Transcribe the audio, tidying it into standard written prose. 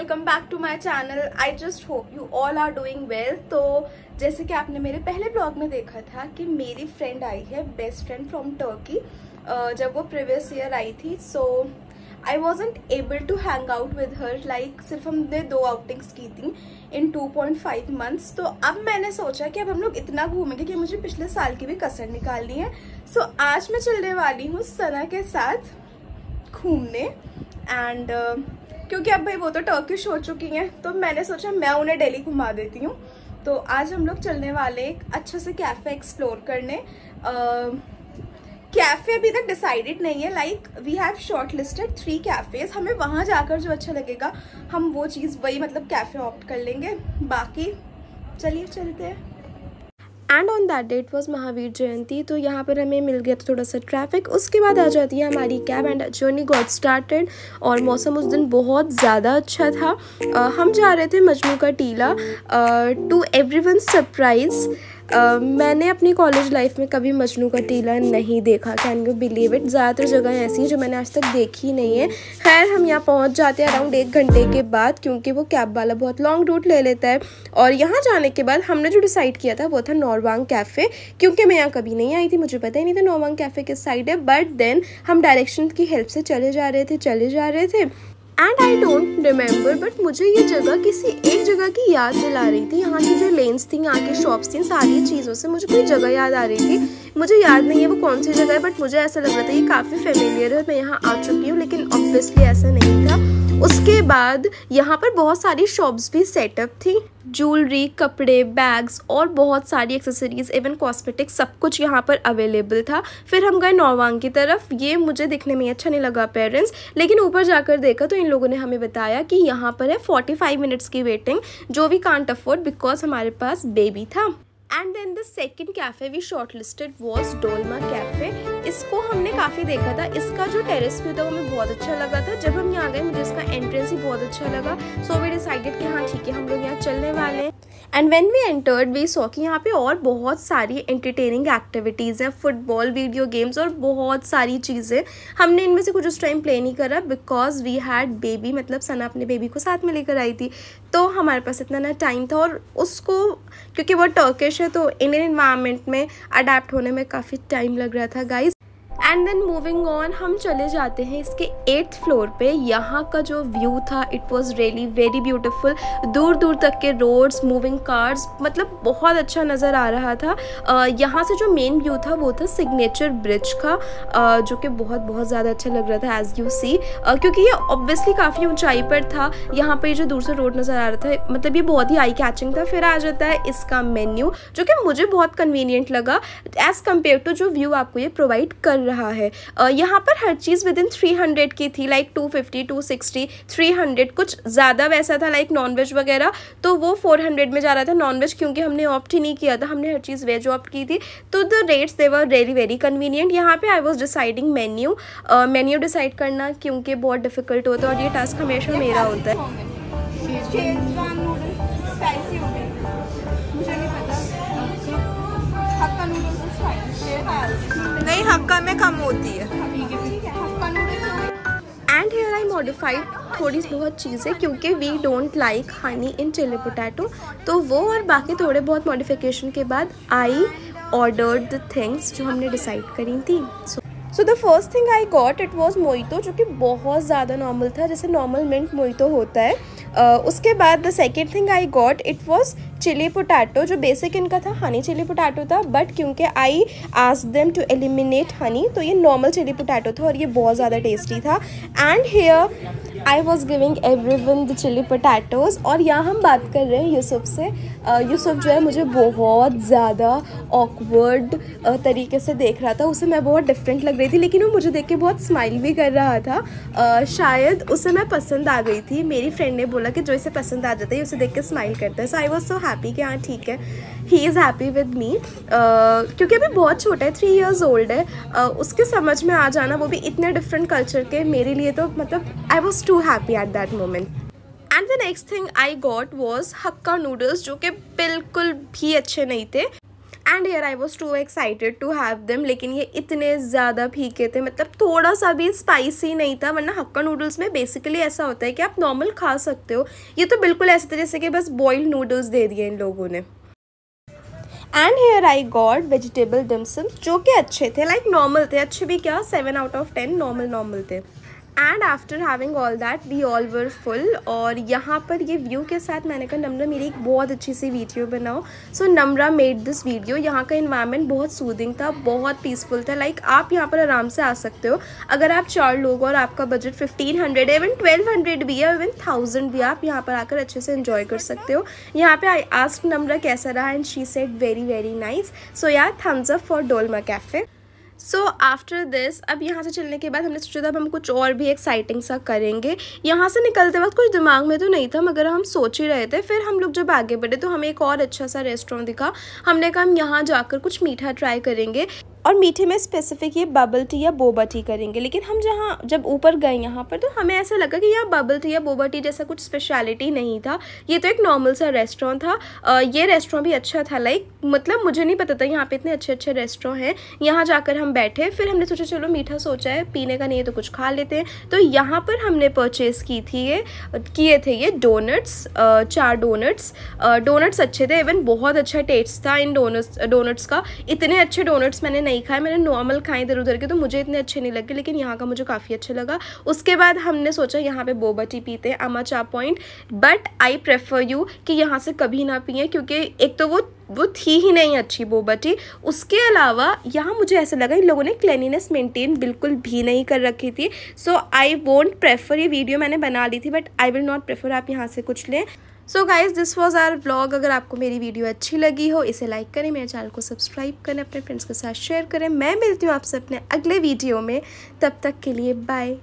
Welcome back to my channel. I just hope you all are doing well. तो जैसे कि आपने मेरे पहले ब्लॉग में देखा था कि मेरी फ्रेंड आई है, बेस्ट फ्रेंड फ्रॉम टर्की। जब वो प्रीवियस ईयर आई थी, so I wasn't able to hang out with her. Like सिर्फ हमने 2 आउटिंग्स की थी इन 2.5 मंथ्स। तो अब मैंने सोचा कि अब हम लोग इतना घूमेंगे कि मुझे पिछले साल की भी कसर निकालनी है। सो आज मैं चलने वाली हूँ सना के साथ घूमने। एंड क्योंकि अब भाई वो तो टर्किश हो चुकी हैं, तो मैंने सोचा मैं उन्हें दिल्ली घुमा देती हूँ। तो आज हम लोग चलने वाले एक अच्छे से कैफ़े एक्सप्लोर करने। कैफ़े अभी तक डिसाइडेड नहीं है। Like we have shortlisted 3 cafes. हमें वहाँ जाकर जो अच्छा लगेगा हम वो चीज़ वही मतलब कैफ़े ऑप्ट कर लेंगे। बाकी चलिए चलते हैं। And on that day it was Mahavir Jayanti, तो यहाँ पर हमें मिल गया था थोड़ा सा ट्रैफिक। उसके बाद आ जाती है हमारी cab and journey got started. और मौसम उस दिन बहुत ज़्यादा अच्छा था। हम जा रहे थे मजनू का टीला। टू एवरीवन सरप्राइज मैंने अपनी कॉलेज लाइफ में कभी मजनू का टीला नहीं देखा। Can you believe it. ज़्यादातर जगह ऐसी हैं जो मैंने आज तक देखी नहीं है। खैर हम यहाँ पहुँच जाते हैं अराउंड 1 घंटे के बाद, क्योंकि वो कैब वाला बहुत लॉन्ग रूट ले लेता है। और यहाँ जाने के बाद हमने जो डिसाइड किया था वो था नॉरवांग कैफ़े, क्योंकि मैं यहाँ कभी नहीं आई थी, मुझे पता ही नहीं था नॉरवांग कैफ़े किस साइड है। बट देन हम डायरेक्शन की हेल्प से चले जा रहे थे। And I don't remember, but मुझे ये जगह किसी एक जगह की याद दिला रही थी। यहाँ की जो लेन्स थी, यहाँ की शॉप्स थी, सारी चीज़ों से मुझे कोई जगह याद आ रही थी। मुझे याद नहीं है वो कौन सी जगह है, बट मुझे ऐसा लग रहा था ये काफ़ी फेमिलियर है, मैं यहाँ आ चुकी हूँ। लेकिन ऑब्वियसली ऐसा नहीं था। उसके बाद यहाँ पर बहुत सारी शॉप्स भी सेटअप थी, ज्वेलरी, कपड़े, बैग्स और बहुत सारी एक्सेसरीज, इवन कॉस्मेटिक्स, सब कुछ यहाँ पर अवेलेबल था। फिर हम गए नॉरवांग की तरफ। ये मुझे दिखने में अच्छा नहीं लगा पेरेंट्स, लेकिन ऊपर जाकर देखा तो इन लोगों ने हमें बताया कि यहाँ पर है 45 मिनट्स की वेटिंग, जो वी कांट अफोर्ड बिकॉज हमारे पास बेबी था। And then the second cafe we shortlisted was Dolma cafe. इसको हमने काफ़ी देखा था। इसका जो टेरेस व्यू था वो हमें बहुत अच्छा लगा था। जब हम यहाँ गए मुझे इसका एंट्रेंस ही बहुत अच्छा लगा। सो वी डिसाइडेड कि हाँ ठीक है, हम लोग यहाँ चलने वाले हैं। And when we entered we saw कि यहाँ पे और बहुत सारी एंटरटेनिंग एक्टिविटीज़ हैं, फुटबॉल, वीडियो गेम्स और बहुत सारी चीज़ें। हमने इनमें से कुछ उस टाइम प्ले नहीं करा बिकॉज वी हैड बेबी, मतलब सना अपने बेबी को साथ में लेकर आई थी, तो हमारे पास इतना ना टाइम था। और उसको क्योंकि वो टर्किश है तो इंडियन एनवायरनमेंट में अडेप्ट होने में काफ़ी टाइम लग रहा था guys. And then moving on, हम चले जाते हैं इसके 8th फ्लोर पे। यहाँ का जो व्यू था it was really very beautiful. दूर दूर तक के रोड्स, मूविंग कार्स, मतलब बहुत अच्छा नज़र आ रहा था। यहाँ से जो मेन व्यू था वो था सिग्नेचर ब्रिज का, जो कि बहुत ज़्यादा अच्छा लग रहा था एज यू सी, क्योंकि ये ऑब्वियसली काफ़ी ऊंचाई पर था। यहाँ पे जो दूर से रोड नज़र आ रहा था, मतलब ये बहुत ही आई कैचिंग था। फिर आ जाता है इसका मेन्यू, जो कि मुझे बहुत कन्वीनियंट लगा एज़ कम्पेयर टू जो व्यू आपको ये प्रोवाइड कर रहा है। यहाँ पर हर चीज़ विद इन 300 की थी, लाइक 250, 260, 300, कुछ ज़्यादा वैसा था। लाइक नॉनवेज वगैरह तो वो 400 में जा रहा था। नॉनवेज क्योंकि हमने ऑप्ट ही नहीं किया था, हमने हर चीज़ वेज ऑप्ट की थी, तो the rates they were really very convenient. यहाँ पे I was deciding menu decide करना, क्योंकि बहुत डिफिकल्ट होता है और ये टास्क हमेशा मेरा होता है। नहीं, हक्का में कम होती है। एंड हेयर आई मॉडिफाइड थोड़ी बहुत चीज़ें, क्योंकि we don't like honey in chilli potato, तो वो और बाकी थोड़े बहुत मॉडिफिकेशन के बाद आई ऑर्डर्ड द थिंग्स जो हमने डिसाइड करी थी। So the first thing I got it was mojito, जो कि बहुत ज़्यादा नॉर्मल था, जैसे नॉर्मल मिंट मोइतो होता है। उसके बाद the second thing I got it was chilli potato, जो बेसिक इनका था हनी चिली पोटैटो था, बट क्योंकि I asked them to eliminate honey, तो ये नॉर्मल चिली पोटैटो था और ये बहुत ज़्यादा टेस्टी था। And here I was giving everyone the chilli potatoes. और यहाँ हम बात कर रहे हैं यूसुफ से। यूसुफ जो है मुझे बहुत ज़्यादा ऑकवर्ड तरीके से देख रहा था। उसे मैं बहुत डिफरेंट लग रही थी, लेकिन वो मुझे देख के बहुत स्माइल भी कर रहा था। शायद उसे मैं पसंद आ गई थी। मेरी फ्रेंड ने बोला कि जो इसे पसंद आ जाता है उसे देख के स्माइल करता है। सो आई वॉज सो हैप्पी कि हाँ ठीक है, he is happy with me, क्योंकि अभी बहुत छोटा है, 3 years ओल्ड है। उसके समझ में आ जाना, वो भी इतने डिफरेंट कल्चर के, मेरे लिए तो मतलब I was too happy at that moment. And the next thing I got was Hakka noodles, जो कि बिल्कुल भी अच्छे नहीं थे। एंड यार I was too excited to have them, लेकिन ये इतने ज़्यादा फीके थे, मतलब थोड़ा सा भी स्पाइसी नहीं था। वरना हक्का नूडल्स में बेसिकली ऐसा होता है कि आप नॉर्मल खा सकते हो, ये तो बिल्कुल ऐसे थे जैसे कि बस बॉइल्ड नूडल्स दे दिए इन लोगों ने। And here I got vegetable डिम्सम्स जो कि अच्छे थे, लाइक नॉर्मल थे, अच्छे भी क्या 7 आउट ऑफ 10 नॉर्मल थे। And after having all that we all were full. और यहाँ पर ये व्यू के साथ मैंने कहा नम्रा मेरी एक बहुत अच्छी सी वीडियो बनाओ। सो नम्रा मेड दिस वीडियो। यहाँ का इन्वायरमेंट बहुत सूदिंग था, बहुत पीसफुल था, लाइक आप यहाँ पर आराम से आ सकते हो। अगर आप 4 लोग और आपका बजट 1500 इवन 1200 भी है, इवन 1000 भी, आप यहाँ पर आकर अच्छे से एंजॉय कर सकते हो। यहाँ पे आई आस्क्ड नम्रा कैसा रहा and she said very nice. So यार thumbs up for Dolma cafe. So after this, अब यहाँ से चलने के बाद हमने सोचा था अब हम कुछ और भी एक्साइटिंग सा करेंगे। यहाँ से निकलते वक्त कुछ दिमाग में तो नहीं था, मगर हम सोच ही रहे थे। फिर हम लोग जब आगे बढ़े तो हमें एक और अच्छा सा रेस्टोरेंट दिखा। हमने कहा हम यहाँ जाकर कुछ मीठा ट्राई करेंगे, और मीठे में स्पेसिफिक ये बबल टी या बोबा टी करेंगे। लेकिन हम जब ऊपर गए यहाँ पर तो हमें ऐसा लगा कि यहाँ बबल टी या बोबा टी जैसा कुछ स्पेशलिटी नहीं था, ये तो एक नॉर्मल सा रेस्टोरेंट था। ये रेस्टोरेंट भी अच्छा था, लाइक मतलब मुझे नहीं पता था यहाँ पे इतने अच्छे रेस्टोरेंट हैं। यहाँ जाकर हम बैठे, फिर हमने सोचा चलो मीठा सोचा है, पीने का नहीं है तो कुछ खा लेते हैं। तो यहाँ पर हमने परचेज़ किए थे ये डोनट्स, 4 डोनट्स अच्छे थे, इवन बहुत अच्छा टेस्ट था इन डोनट्स का। इतने अच्छे डोनट्स मैंने नहीं खाए, मैंने नॉर्मल खाए इधर उधर के, तो मुझे इतने अच्छे नहीं लगे, लेकिन यहाँ का मुझे काफ़ी अच्छा लगा। उसके बाद हमने सोचा यहाँ पे बोबा टी पीते हैं अमा चा point, but I prefer you कि यहाँ से कभी ना पिए, क्योंकि एक तो वो थी ही नहीं अच्छी बोबा टी। उसके अलावा यहाँ मुझे ऐसा लगा इन लोगों ने क्लीनिनेस मेंटेन बिल्कुल भी नहीं कर रखी थी। सो आई वोंट प्रेफर, ये वीडियो मैंने बना ली थी but I will not prefer आप यहाँ से कुछ लें। So guys this was our vlog. अगर आपको मेरी वीडियो अच्छी लगी हो इसे लाइक करें, मेरे चैनल को सब्सक्राइब करें, अपने फ्रेंड्स के साथ शेयर करें। मैं मिलती हूँ आपसे अपने अगले वीडियो में, तब तक के लिए बाय।